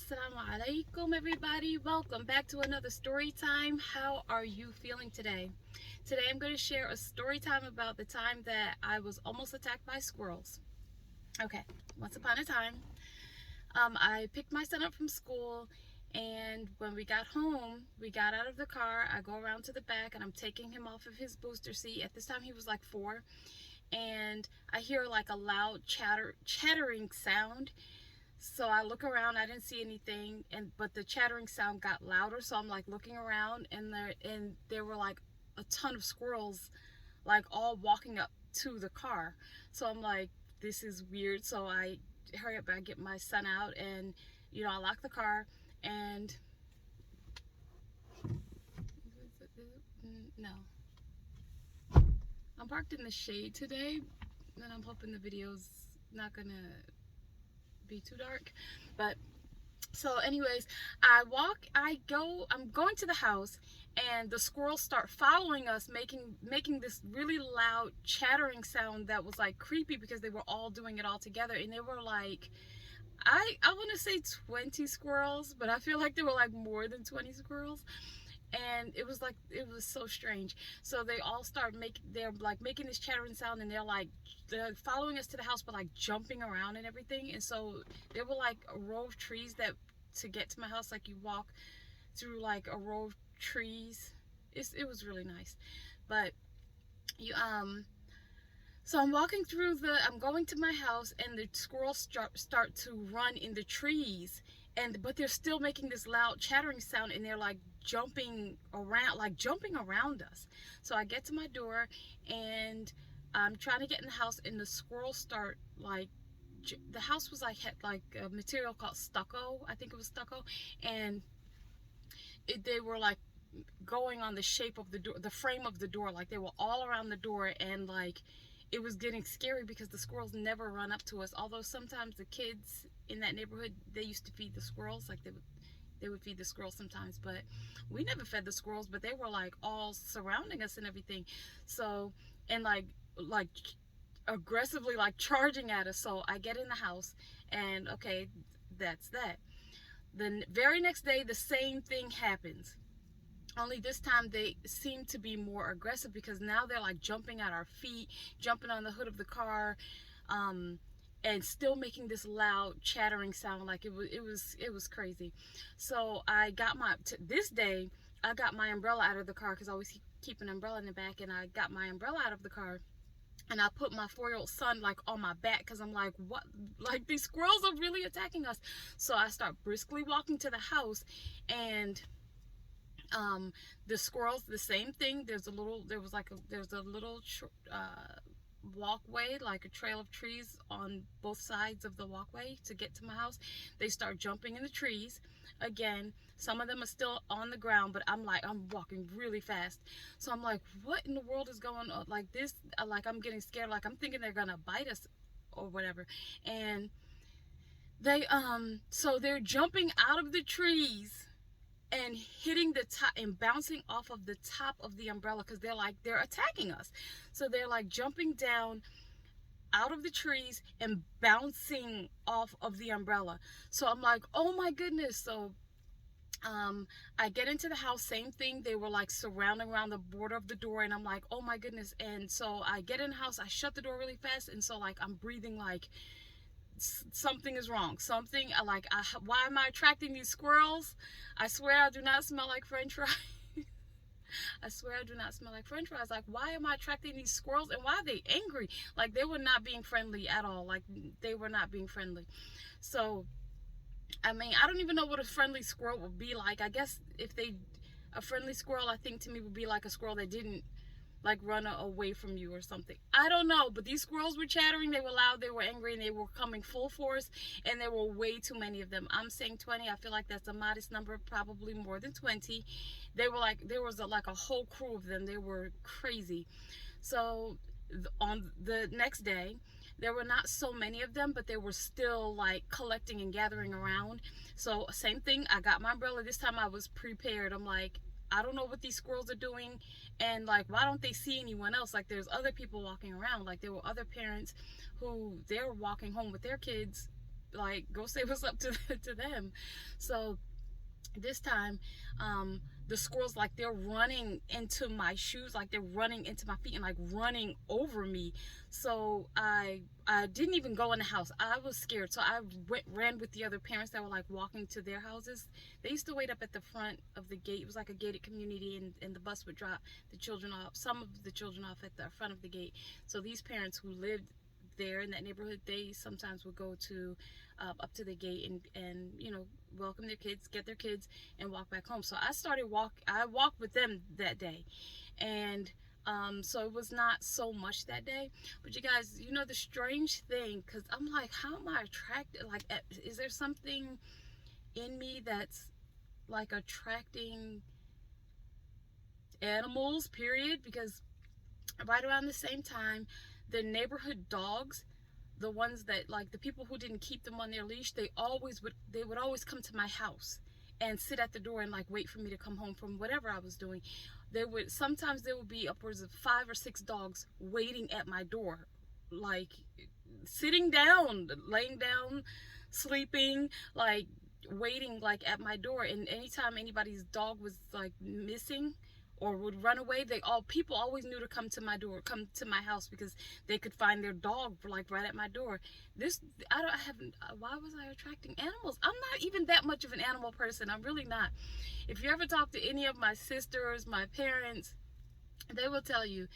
Assalamu alaikum, everybody. Welcome back to another story time. How are you feeling today? Today I'm going to share a story time about the time that I was almost attacked by squirrels. Okay, once upon a time, I picked my son up from school, and when we got home, we got out of the car. I go around to the back, and I'm taking him off of his booster seat. At this time, he was like 4, and I hear like a loud chattering sound. So I look around, I didn't see anything, but the chattering sound got louder. So I'm like looking around, and there were like a ton of squirrels, like all walking up to the car. So I'm like, this is weird. So I hurry up, I get my son out, and I lock the car, and no, I'm parked in the shade today, and I'm hoping the video's not gonna be too dark, but so anyways, I'm going to the house, and the squirrels start following us, making this really loud chattering sound that was like creepy because they were all doing it all together, and they were like, I want to say 20 squirrels, but I feel like there were like more than 20 squirrels. And it was so strange. So they all start they're like making this chattering sound, and they're following us to the house, but like jumping around and everything. And so there were like a row of trees that to get to my house, like you walk through like a row of trees. It was really nice. But you so I'm going to my house, and the squirrels start to run in the trees, but they're still making this loud chattering sound, and they're like jumping around us. So I get to my door, and I'm trying to get in the house, and the squirrels start like, the house was had like a material called stucco. I think it was stucco, and they were like going on the shape of the door, the frame of the door, like they were all around the door, and like it was getting scary because the squirrels never run up to us. Although sometimes the kids in that neighborhood, they used to feed the squirrels, like they would feed the squirrels sometimes, but we never fed the squirrels. But they were like all surrounding us and everything. So, and like aggressively like charging at us. So I get in the house, and okay, that's that. The very next day, the same thing happens, only this time they seem to be more aggressive, because now they're like jumping at our feet, jumping on the hood of the car, and still making this loud chattering sound. Like it was crazy. So this day I got my umbrella out of the car, because I always keep an umbrella in the back, and I got my umbrella out of the car, and I put my 4-year-old son like on my back, because I'm like, what, like these squirrels are really attacking us. So I start briskly walking to the house, and the squirrels, the same thing. There's a little walkway, like a trail of trees on both sides of the walkway to get to my house. They start jumping in the trees again. Some of them are still on the ground, but I'm walking really fast. So I'm like, what in the world is going on? Like this, like I'm getting scared. Like I'm thinking they're gonna bite us or whatever. And so they're jumping out of the trees and hitting the top and bouncing off of the top of the umbrella, because they're attacking us. So they're like jumping down out of the trees and bouncing off of the umbrella. So I'm like, oh my goodness. So I get into the house, same thing. They were like surrounding around the border of the door, and I'm like, oh my goodness. And so I get in the house, I shut the door really fast, and so like I'm breathing like something is wrong. Why am I attracting these squirrels? I swear I do not smell like French fries. I swear I do not smell like French fries. Like, why am I attracting these squirrels, and why are they angry? Like, they were not being friendly at all. Like, they were not being friendly. So, I mean, I don't even know what a friendly squirrel would be like. I guess a friendly squirrel, I think to me, would be like a squirrel that didn't like run away from you or something. I don't know, but these squirrels were chattering, they were loud, they were angry, and they were coming full force, and there were way too many of them. I'm saying 20. I feel like that's a modest number, probably more than 20. There was like a whole crew of them. They were crazy. So on the next day, there were not so many of them, but they were still like collecting and gathering around. So same thing, I got my umbrella. This time I was prepared. I'm like, I don't know what these squirrels are doing, and like, why don't they see anyone else? Like, there's other people walking around. Like, there were other parents who they're walking home with their kids, like go say what's up to to them. So this time, the squirrels, like, they're running into my shoes, like they're running into my feet and like running over me. So I didn't even go in the house. I was scared, so I ran with the other parents that were like walking to their houses. They used to wait up at the front of the gate. It was like a gated community, and the bus would drop the children off, some of the children off at the front of the gate. So these parents who lived there in that neighborhood, they sometimes would go to up to the gate and welcome their kids, get their kids, and walk back home. So I walked with them that day, and so it was not so much that day. But you guys, the strange thing, because I'm like, how am I attracted? Like, is there something in me that's like attracting animals, period? Because right around the same time, the neighborhood dogs, the ones that, like, the people who didn't keep them on their leash, they would always come to my house and sit at the door and like wait for me to come home from whatever I was doing. Sometimes there would be upwards of 5 or 6 dogs waiting at my door, like sitting down, laying down, sleeping, like waiting like at my door. And anytime anybody's dog was like missing or would run away, people always knew to come to my door, come to my house, because they could find their dog like right at my door. Why was I attracting animals? I'm not even that much of an animal person. I'm really not. If you ever talk to any of my sisters, my parents, they will tell you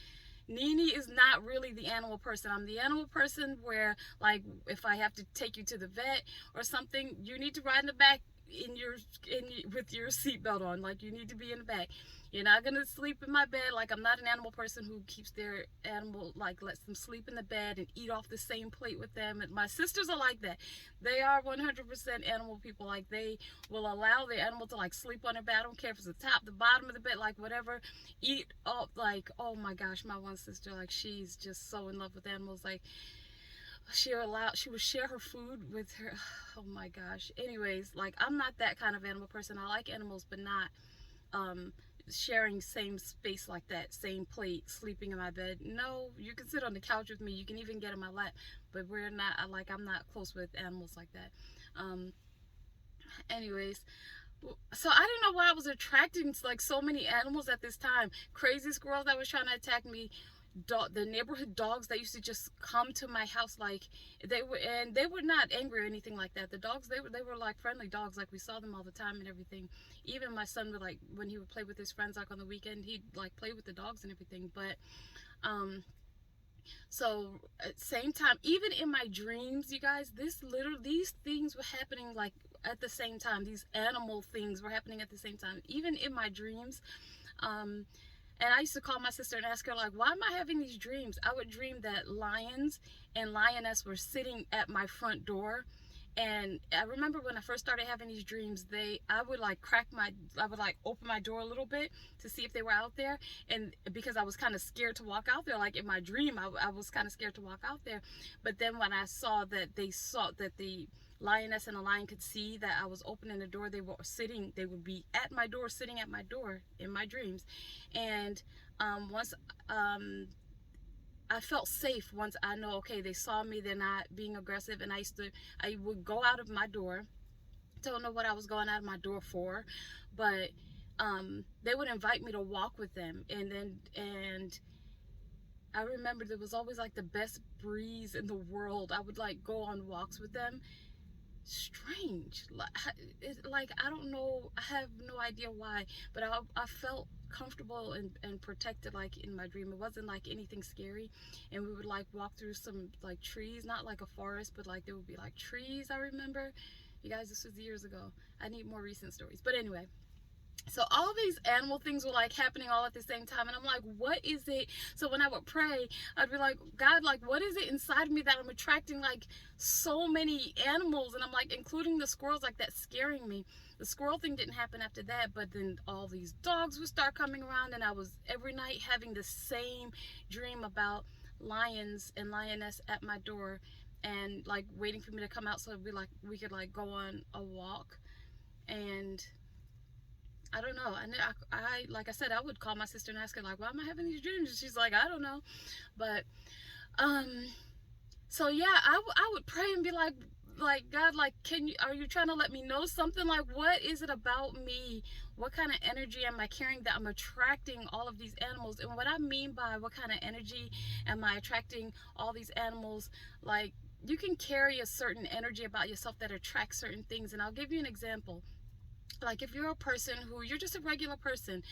Nini is not really the animal person. I'm the animal person where, like, if I have to take you to the vet or something, you need to ride in the back with your seatbelt on. Like, you need to be in the back. You're not gonna sleep in my bed. Like, I'm not an animal person who keeps their animal, like, lets them sleep in the bed and eat off the same plate with them. And my sisters are like that. They are 100% animal people. Like, they will allow their animal to like sleep on their bed. I don't care if it's the top, the bottom of the bed, like whatever. Eat up, like, oh my gosh, my one sister, like, she's just so in love with animals. Like, she would share her food with her. Oh my gosh. Anyways, like, I'm not that kind of animal person. I like animals, but not sharing same space like that, same plate, sleeping in my bed. No, you can sit on the couch with me, you can even get in my lap, but I'm not close with animals like that. Anyways, so I didn't know why I was attracting like so many animals at this time. Crazy squirrels that was trying to attack me, the neighborhood dogs that used to just come to my house, like they were not angry or anything like that. The dogs, they were like friendly dogs, like we saw them all the time and everything. Even my son would, like, when he would play with his friends, like on the weekend, he'd like play with the dogs and everything. But so at the same time, even in my dreams, you guys, these things were happening like at the same time. These animal things were happening at the same time, even in my dreams. And I used to call my sister and ask her, like, why am I having these dreams? I would dream that lions and lioness were sitting at my front door. And I remember when I first started having these dreams, I would open my door a little bit to see if they were out there. And because I was kind of scared to walk out there, like in my dream, I was kind of scared to walk out there. But then when I saw that the lioness and the lion could see that I was opening the door, they would be at my door, sitting at my door in my dreams. And once I felt safe, once I know, okay, they saw me, they're not being aggressive. And I would go out of my door. Don't know what I was going out of my door for, but they would invite me to walk with them. And I remember there was always like the best breeze in the world. I would like go on walks with them. Strange, like I don't know, I have no idea why, but I felt comfortable and protected, like in my dream. It wasn't like anything scary. And we would like walk through some like trees, not like a forest, but like there would be like trees. I remember, you guys, this was years ago. I need more recent stories, but anyway. So all these animal things were like happening all at the same time, and I'm like, what is it? So when I would pray, I'd be like, God, like, what is it inside me that I'm attracting like so many animals? And I'm like, including the squirrels, like, that's scaring me. The squirrel thing didn't happen after that, but then all these dogs would start coming around, and I was every night having the same dream about lions and lioness at my door and like waiting for me to come out so we could like go on a walk. And I don't know. I like I said, I would call my sister and ask her, like, why am I having these dreams? And she's like, I don't know. But so yeah, I would pray and be like, like, God, like, are you trying to let me know something? Like, what is it about me? What kind of energy am I carrying that I'm attracting all of these animals? And what I mean by what kind of energy am I attracting all these animals, like, you can carry a certain energy about yourself that attracts certain things. And I'll give you an example. Like, if you're a person who, you're just a regular person,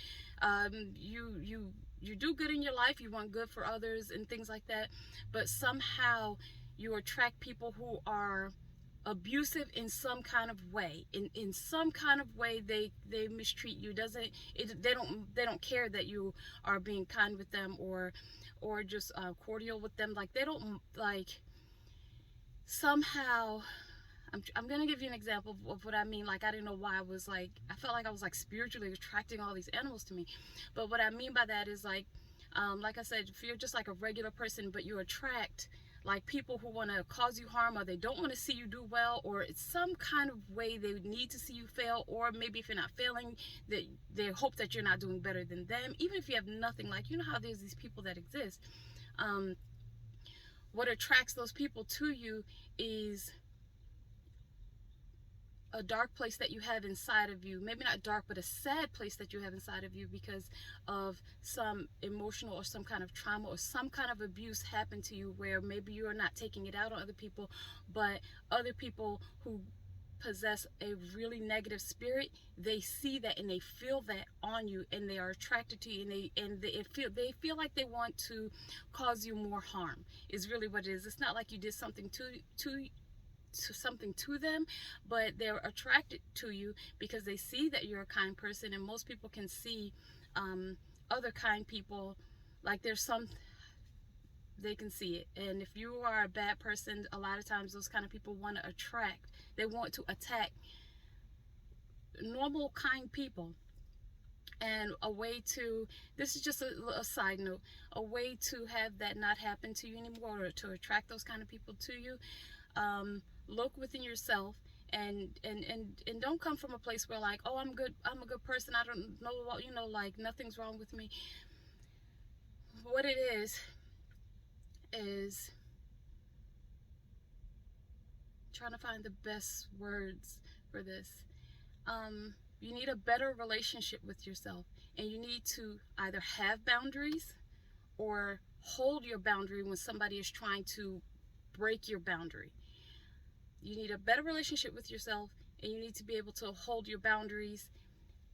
you do good in your life, you want good for others and things like that, but somehow you attract people who are abusive in some kind of way. In some kind of way, they mistreat you. They don't care that you are being kind with them, or just cordial with them. Like, they don't, like, somehow, I'm gonna give you an example of what I mean. Like, I didn't know why I felt like I was like spiritually attracting all these animals to me. But what I mean by that is, like I said, if you're just like a regular person, but you attract like people who want to cause you harm, or they don't want to see you do well, or it's some kind of way they need to see you fail, or maybe if you're not failing, that they hope that you're not doing better than them, even if you have nothing. Like, you know how there's these people that exist. What attracts those people to you is a dark place that you have inside of you. Maybe not dark, but a sad place that you have inside of you because of some emotional or some kind of trauma or some kind of abuse happened to you, where maybe you are not taking it out on other people, but other people who possess a really negative spirit, they see that and they feel that on you, and they are attracted to you, and they feel like they want to cause you more harm, is really what it is. It's not like you did something to them, but they're attracted to you because they see that you're a kind person. And most people can see other kind people, like, they can see it. And if you are a bad person, a lot of times those kind of people want to they want to attack normal kind people. And a way to, this is just a side note, a way to have that not happen to you anymore, or to attract those kind of people to you, look within yourself, and don't come from a place where, like, oh, I'm a good person, I don't know what, like, nothing's wrong with me. What it is trying to find the best words for this. You need a better relationship with yourself, and you need to either have boundaries or hold your boundary when somebody is trying to break your boundary. You need a better relationship with yourself, and you need to be able to hold your boundaries.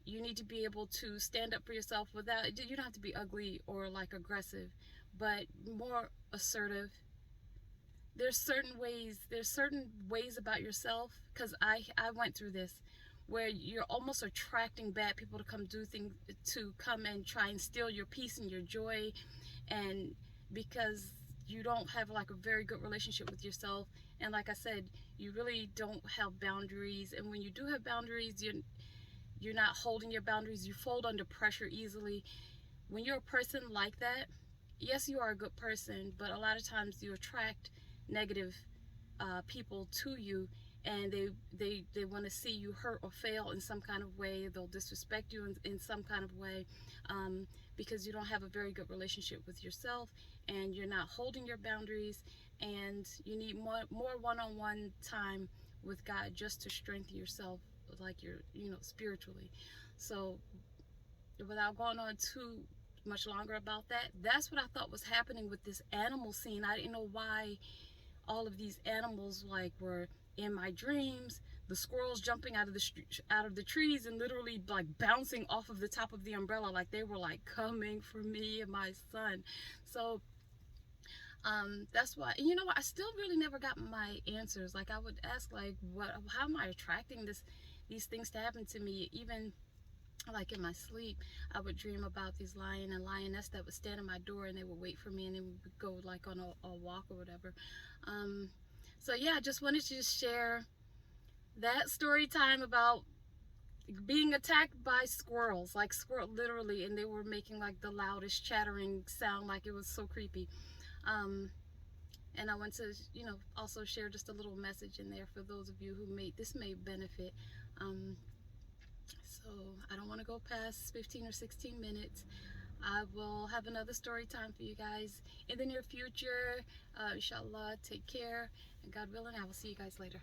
You need to be able to stand up for yourself without, you don't have to be ugly or like aggressive, but more assertive. There's certain ways about yourself, because I went through this, where you're almost attracting bad people to come and try and steal your peace and your joy, and because you don't have like a very good relationship with yourself. And like I said, you really don't have boundaries, and when you do have boundaries, you're not holding your boundaries. You fold under pressure easily. When you're a person like that, yes, you are a good person, but a lot of times you attract negative people to you, and they want to see you hurt or fail in some kind of way. They'll disrespect you in some kind of way, because you don't have a very good relationship with yourself, and you're not holding your boundaries, and you need more one-on-one time with God just to strengthen yourself, like, you're spiritually. So without going on too much longer about that, that's what I thought was happening with this animal scene. I didn't know why all of these animals, like, were in my dreams. The squirrels jumping out of the trees and literally like bouncing off of the top of the umbrella, like they were like coming for me and my son. So that's why, what, I still really never got my answers. Like, I would ask, like, how am I attracting these things to happen to me? Even like in my sleep, I would dream about these lion and lioness that would stand at my door, and they would wait for me, and then we would go like on a walk or whatever. So yeah, I just wanted to just share that story time about being attacked by squirrels, like literally, and they were making like the loudest chattering sound, like it was so creepy. And I want to, also share just a little message in there for those of you who may benefit. So I don't want to go past 15 or 16 minutes. I will have another story time for you guys in the near future. Inshallah, take care, and God willing, I will see you guys later.